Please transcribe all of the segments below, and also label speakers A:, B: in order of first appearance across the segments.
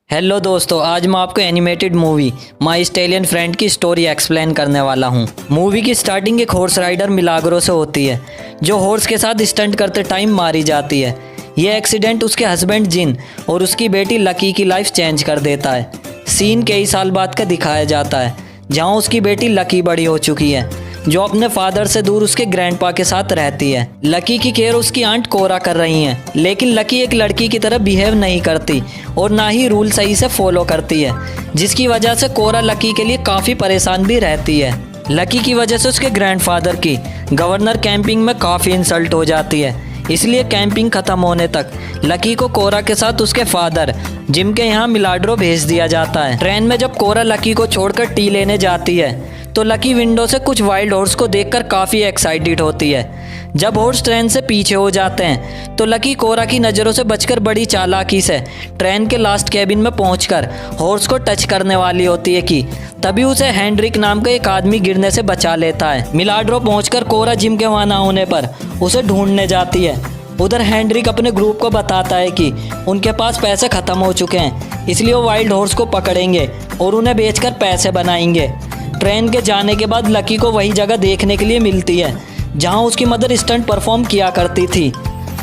A: Hello दोस्तों, आज मैं आपको एनिमेटेड मूवी माई स्टेलियन फ्रेंड की स्टोरी एक्सप्लेन करने वाला हूँ। मूवी की स्टार्टिंग एक हॉर्स राइडर मिलाग्रो से होती है, जो हॉर्स के साथ स्टंट करते टाइम मारी जाती है। यह एक्सीडेंट उसके हस्बैंड जिन और उसकी बेटी लकी की लाइफ चेंज कर देता है। सीन कई साल बाद का दिखाया जाता है, जहाँ उसकी बेटी लकी बड़ी हो चुकी है, जो अपने फादर से दूर उसके ग्रैंडपा के साथ रहती है। लकी की केयर उसकी आंट कोरा कर रही हैं, लेकिन लकी एक लड़की की तरह बिहेव नहीं करती और ना ही रूल सही से फॉलो करती है, जिसकी वजह से कोरा लकी के लिए काफ़ी परेशान भी रहती है। लकी की वजह से उसके ग्रैंडफादर की गवर्नर कैंपिंग में काफ़ी इंसल्ट हो जाती है, इसलिए कैंपिंग खत्म होने तक लकी को कोरा के साथ उसके फादर जिम के यहाँ मिलाड्रो भेज दिया जाता है। ट्रेन में जब कोरा लकी को छोड़कर टी लेने जाती है, तो लकी विंडो से कुछ वाइल्ड हॉर्स को देखकर काफ़ी एक्साइटेड होती है। जब हॉर्स ट्रेन से पीछे हो जाते हैं, तो लकी कोरा की नज़रों से बचकर बड़ी चालाकी से ट्रेन के लास्ट कैबिन में पहुंचकर हॉर्स को टच करने वाली होती है कि तभी उसे हेनरिक नाम का एक आदमी गिरने से बचा लेता है। मिलाड्रो पहुंचकर कोरा जिम के वहाँ ना होने पर उसे ढूंढने जाती है। उधर हेनरिक अपने ग्रुप को बताता है कि उनके पास पैसे ख़त्म हो चुके हैं, इसलिए वो वाइल्ड हॉर्स को पकड़ेंगे और उन्हें बेचकर पैसे बनाएंगे। ट्रेन के जाने के बाद लकी को वही जगह देखने के लिए मिलती है जहां उसकी मदर स्टंट परफॉर्म किया करती थी,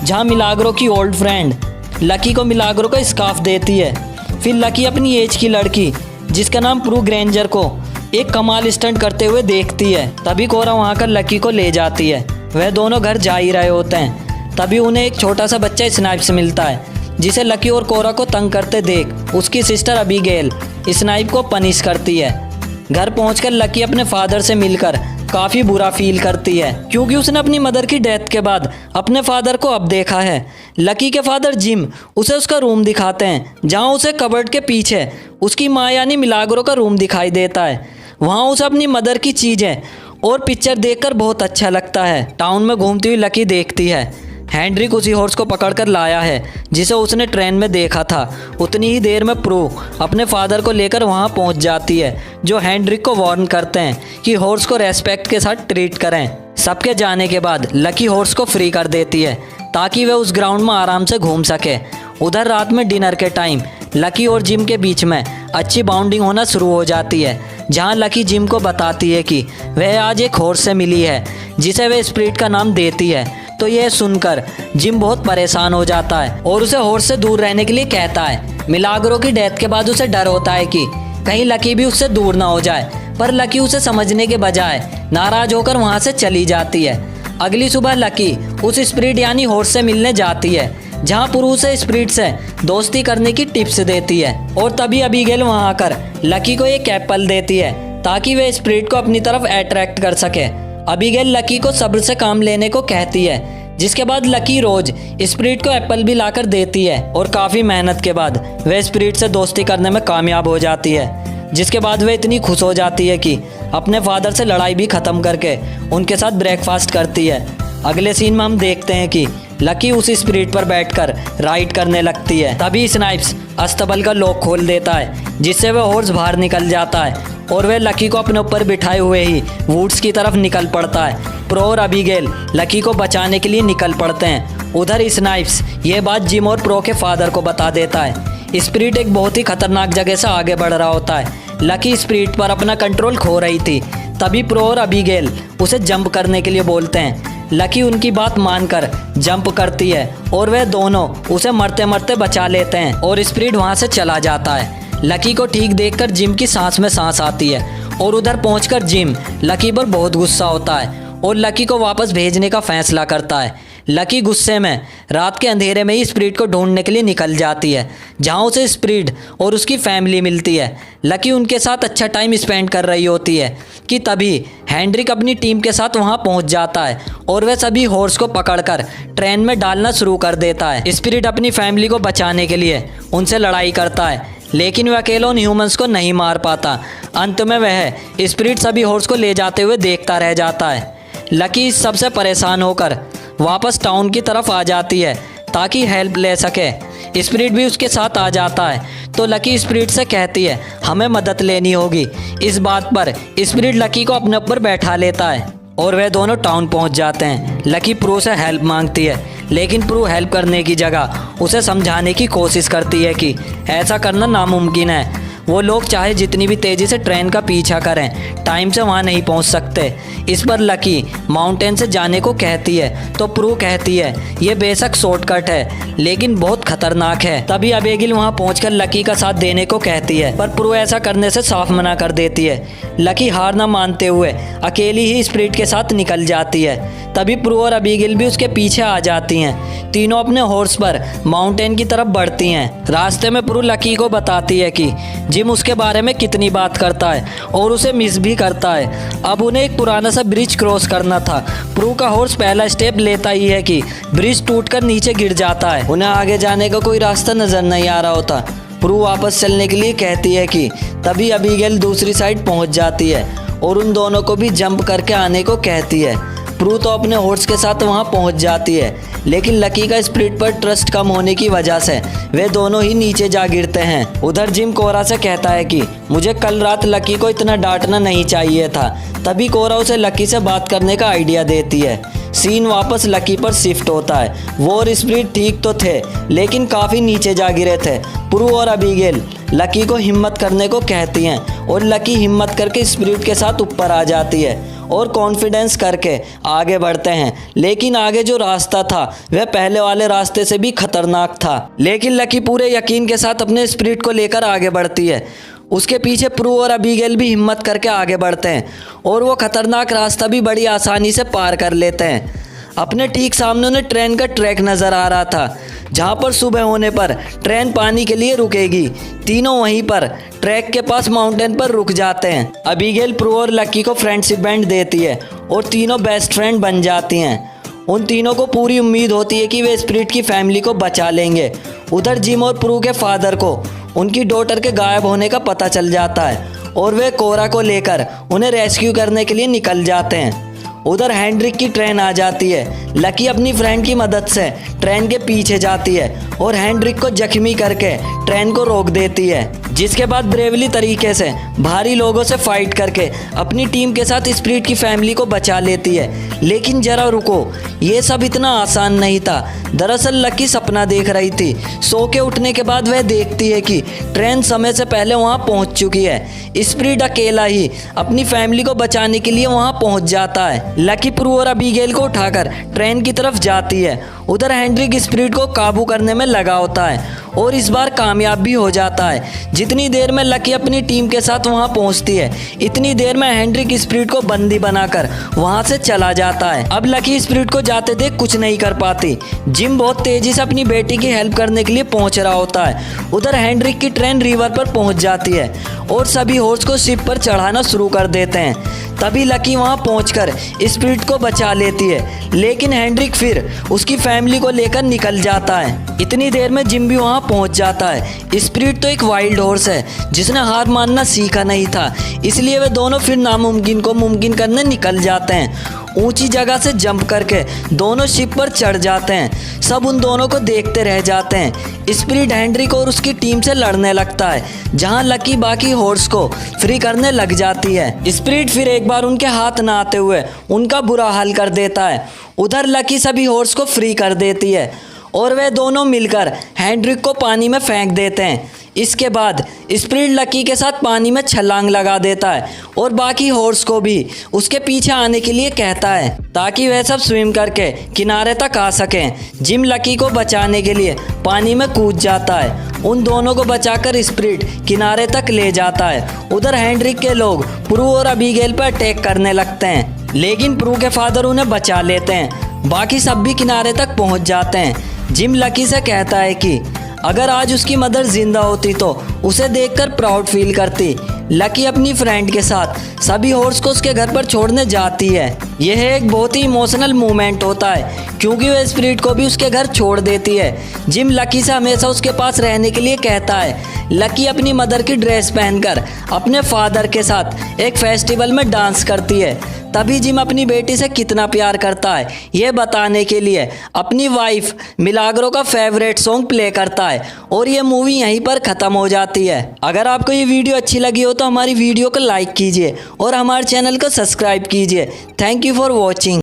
A: जहां मिलाग्रो की ओल्ड फ्रेंड लकी को मिलाग्रो का स्कार्फ देती है। फिर लकी अपनी एज की लड़की जिसका नाम प्रू ग्रेंजर को एक कमाल स्टंट करते हुए देखती है। तभी कोरा वहां कर लकी को ले जाती है। वह दोनों घर जा ही रहे होते हैं, तभी उन्हें एक छोटा सा बच्चा स्नाइप से मिलता है, जिसे लकी और कोरा को तंग करते देख उसकी सिस्टर अबीगेल स्नाइप को पनिश करती है। घर पहुंचकर लकी अपने फादर से मिलकर काफ़ी बुरा फील करती है, क्योंकि उसने अपनी मदर की डेथ के बाद अपने फादर को अब देखा है। लकी के फादर जिम उसे उसका रूम दिखाते हैं, जहां उसे कबर्ड के पीछे उसकी माँ यानी मिलाग्रो का रूम दिखाई देता है। वहां उसे अपनी मदर की चीज़ें और पिक्चर देखकर बहुत अच्छा लगता है। टाउन में घूमती हुई लकी देखती है हेनरिक उसी हॉर्स को पकड़कर लाया है जिसे उसने ट्रेन में देखा था। उतनी ही देर में प्रू अपने फादर को लेकर वहां पहुंच जाती है, जो हेनरिक को वार्न करते हैं कि हॉर्स को रेस्पेक्ट के साथ ट्रीट करें। सबके जाने के बाद लकी हॉर्स को फ्री कर देती है ताकि वह उस ग्राउंड में आराम से घूम सके। उधर रात में डिनर के टाइम लकी और जिम के बीच में अच्छी बाउंडिंग होना शुरू हो जाती है, जहाँ लकी जिम को बताती है कि वह आज एक हॉर्स से मिली है जिसे वह स्प्रिट का नाम देती है। तो यह सुनकर जिम बहुत परेशान हो जाता है और उसे हॉर्स से दूर रहने के लिए कहता है। मिलाग्रो की डेथ के बाद उसे डर होता है कि कहीं लकी भी उससे दूर ना हो जाए, पर लकी उसे समझने के बजाय नाराज होकर वहां से चली जाती है। अगली सुबह लकी उस स्प्रिट यानी हॉर्स से मिलने जाती है, जहां पुरू से स्प्रिट से दोस्ती करने की टिप्स देती है। और तभी अबीगेल वहां आकर लकी को एक एप्पल देती है ताकि वह स्प्रिट को अपनी तरफ अट्रैक्ट कर सके। अबीगेल लकी को सब्र से काम लेने को कहती है, जिसके बाद लकी रोज स्प्रिट को एप्पल भी लाकर देती है और काफ़ी मेहनत के बाद वह स्प्रिट से दोस्ती करने में कामयाब हो जाती है। जिसके बाद वह इतनी खुश हो जाती है कि अपने फादर से लड़ाई भी ख़त्म करके उनके साथ ब्रेकफास्ट करती है। अगले सीन में हम देखते हैं कि लकी उसी स्प्रिट पर बैठकर राइड करने लगती है। तभी स्नाइप्स अस्तबल का लॉक खोल देता है, जिससे वह हॉर्स बाहर निकल जाता है और वह लकी को अपने ऊपर बिठाए हुए ही वुड्स की तरफ निकल पड़ता है। प्रो और अबीगेल लकी को बचाने के लिए निकल पड़ते हैं। उधर स्नाइप्स ये बात जिम और प्रो के फादर को बता देता है। स्प्रिट एक बहुत ही खतरनाक जगह से आगे बढ़ रहा होता है। लकी स्प्रिट पर अपना कंट्रोल खो रही थी। तभी प्रो और अबीगेल उसे जंप करने के लिए बोलते हैं। लकी उनकी बात मानकर जंप करती है और वह दोनों उसे मरते मरते बचा लेते हैं और स्प्रिट वहां से चला जाता है। लकी को ठीक देखकर जिम की सांस में सांस आती है और उधर पहुंचकर जिम लकी पर बहुत गुस्सा होता है और लकी को वापस भेजने का फैसला करता है। लकी गुस्से में रात के अंधेरे में ही स्प्रिट को ढूंढने के लिए निकल जाती है, जहां उसे स्प्रिट और उसकी फैमिली मिलती है। लकी उनके साथ अच्छा टाइम स्पेंड कर रही होती है कि तभी हेनरिक अपनी टीम के साथ वहां पहुंच जाता है और वह सभी हॉर्स को पकड़कर ट्रेन में डालना शुरू कर देता है। स्प्रिट अपनी फैमिली को बचाने के लिए उनसे लड़ाई करता है, लेकिन वह अकेला उन ह्यूमंस को नहीं मार पाता। अंत में वह स्प्रिट सभी हॉर्स को ले जाते हुए देखता रह जाता है। लकी इस सबसे परेशान होकर वापस टाउन की तरफ आ जाती है ताकि हेल्प ले सके। स्प्रिट भी उसके साथ आ जाता है, तो लकी स्प्रिट से कहती है हमें मदद लेनी होगी। इस बात पर स्प्रिट लकी को अपने ऊपर बैठा लेता है और वे दोनों टाउन पहुंच जाते हैं। लकी प्रू से हेल्प मांगती है, लेकिन प्रू हेल्प करने की जगह उसे समझाने की कोशिश करती है कि ऐसा करना नामुमकिन है। वो लोग चाहे जितनी भी तेज़ी से ट्रेन का पीछा करें, टाइम से वहाँ नहीं पहुँच सकते। इस पर लकी माउंटेन से जाने को कहती है तो प्रू कहती है ये बेशक शॉर्टकट है लेकिन बहुत खतरनाक है। तभी अबेगिल वहाँ पहुँचकर लकी का साथ देने को कहती है, पर प्रू ऐसा करने से साफ मना कर देती है। लकी हार न मानते हुए अकेली ही स्प्रिट के साथ निकल जाती है। तभी प्रू और अबीगिल भी उसके पीछे आ जाती हैं। तीनों अपने हॉर्स पर माउंटेन की तरफ बढ़ती हैं। रास्ते में प्रू लकी को बताती है कि जिम उसके बारे में कितनी बात करता है और उसे मिस भी करता है। अब उन्हें एक पुराना सा ब्रिज क्रॉस करना था। प्रू का हॉर्स पहला स्टेप लेता ही है कि ब्रिज टूटकर नीचे गिर जाता है। उन्हें आगे जाने का कोई रास्ता नजर नहीं आ रहा होता। प्रू वापस चलने के लिए कहती है कि तभी अबीगेल दूसरी साइड पहुंच जाती है और उन दोनों को भी जंप करके आने को कहती है। प्रू तो अपने हॉर्स के साथ वहां पहुंच जाती है, लेकिन लकी का स्प्रिट पर ट्रस्ट कम होने की वजह से वे दोनों ही नीचे जा गिरते हैं। उधर जिम कोरा से कहता है कि मुझे कल रात लकी को इतना डांटना नहीं चाहिए था। तभी कोरा उसे लकी से बात करने का आइडिया देती है। सीन वापस लकी पर शिफ्ट होता है। वो और स्प्रिट ठीक तो थे लेकिन काफ़ी नीचे जा गिरे थे। प्रू और अबीगेल लकी को हिम्मत करने को कहती हैं और लकी हिम्मत करके स्प्रिट के साथ ऊपर आ जाती है और कॉन्फिडेंस करके आगे बढ़ते हैं। लेकिन आगे जो रास्ता था वह पहले वाले रास्ते से भी खतरनाक था। लेकिन लकी पूरे यकीन के साथ अपने स्प्रिट को लेकर आगे बढ़ती है। उसके पीछे प्रू और अबीगेल भी हिम्मत करके आगे बढ़ते हैं और वो खतरनाक रास्ता भी बड़ी आसानी से पार कर लेते हैं। अपने ठीक सामने उन्हें ट्रेन का ट्रैक नज़र आ रहा था, जहाँ पर सुबह होने पर ट्रेन पानी के लिए रुकेगी। तीनों वहीं पर ट्रैक के पास माउंटेन पर रुक जाते हैं। अबीगेल प्रू और लकी को फ्रेंडशिप बैंड देती है और तीनों बेस्ट फ्रेंड बन जाती हैं। उन तीनों को पूरी उम्मीद होती है कि वे स्प्रिट की फैमिली को बचा लेंगे। उधर जिम और प्रू के फादर को उनकी डॉटर के गायब होने का पता चल जाता है और वे कोरा को लेकर उन्हें रेस्क्यू करने के लिए निकल जाते हैं। उधर हेनरिक की ट्रेन आ जाती है। लकी अपनी फ्रेंड की मदद से ट्रेन के पीछे जाती है और हेनरिक को जख्मी करके ट्रेन को रोक देती है, जिसके बाद ब्रेवली तरीके से भारी लोगों से फाइट करके अपनी टीम के साथ स्प्रिट की फैमिली को बचा लेती है। लेकिन जरा रुको, ये सब इतना आसान नहीं था। दरअसल लकी सपना देख रही थी। सो के उठने के बाद वह देखती है कि ट्रेन समय से पहले वहां पहुंच चुकी है। स्प्रिट अकेला ही अपनी फैमिली को बचाने के लिए वहां पहुंच जाता है। लकी प्रू और अबीगेल को उठाकर ट्रेन की तरफ जाती है। उधर हेनरिक स्प्रिट को काबू करने में लगा होता है और इस बार कामयाब भी हो जाता है। जितनी देर में लकी अपनी टीम के साथ वहां पहुंचती है, इतनी देर में हेनरिक स्प्रिट को बंदी बनाकर वहां से चला जाता है। अब लकी स्प्रिट को जाते देख कुछ नहीं कर पाती। जिम बहुत तेजी से अपनी बेटी की हेल्प करने के लिए पहुंच रहा होता है। उधर हेनरिक की ट्रेन रिवर पर पहुंच जाती है और सभी हॉर्स को शिप पर चढ़ाना शुरू कर देते हैं। तभी लकी वहां पहुंचकर स्प्रिट को बचा लेती है, लेकिन हेनरिक फिर उसकी फैमिली को लेकर निकल जाता है। इतनी देर में जिम भी वहां पहुंच जाता है। स्प्रिट तो एक वाइल्ड हॉर्स है जिसने हार मानना सीखा नहीं था, इसलिए वे दोनों फिर नामुमकिन को मुमकिन करने निकल जाते हैं। ऊंची जगह से जंप करके दोनों शिप पर चढ़ जाते हैं। सब उन दोनों को देखते रह जाते हैं। स्प्रिट हेनरिक और उसकी टीम से लड़ने लगता है, जहां लकी बाकी हॉर्स को फ्री करने लग जाती है। स्प्रिट फिर एक बार उनके हाथ ना आते हुए उनका बुरा हाल कर देता है। उधर लकी सभी हॉर्स को फ्री कर देती है और वे दोनों मिलकर हेनरिक को पानी में फेंक देते हैं। इसके बाद स्प्रिट लकी के साथ पानी में छलांग लगा देता है और बाकी हॉर्स को भी उसके पीछे आने के लिए कहता है ताकि वह सब स्विम करके किनारे तक आ सकें। जिम लकी को बचाने के लिए पानी में कूद जाता है। उन दोनों को बचाकर स्प्रिट किनारे तक ले जाता है। उधर हेनरिक के लोग प्रू और अबीगेल पर अटैक करने लगते हैं, लेकिन प्रू के फादर उन्हें बचा लेते हैं। बाकी सब भी किनारे तक पहुंच जाते हैं। जिम लकी से कहता है कि अगर आज उसकी मदर जिंदा होती तो उसे देखकर प्राउड फील करती। लकी अपनी फ्रेंड के साथ सभी हॉर्स को उसके घर पर छोड़ने जाती है। यह एक बहुत ही इमोशनल मोमेंट होता है क्योंकि वह स्प्रिट को भी उसके घर छोड़ देती है। जिम लकी से हमेशा उसके पास रहने के लिए कहता है। लकी अपनी मदर की ड्रेस पहनकर अपने फादर के साथ एक फेस्टिवल में डांस करती है। तभी जिम अपनी बेटी से कितना प्यार करता है ये बताने के लिए अपनी वाइफ मिलाग्रो का फेवरेट सॉन्ग प्ले करता है और ये मूवी यहीं पर ख़त्म हो जाती है। अगर आपको ये वीडियो अच्छी लगी हो तो हमारी वीडियो को लाइक कीजिए और हमारे चैनल को सब्सक्राइब कीजिए। Thank you for watching.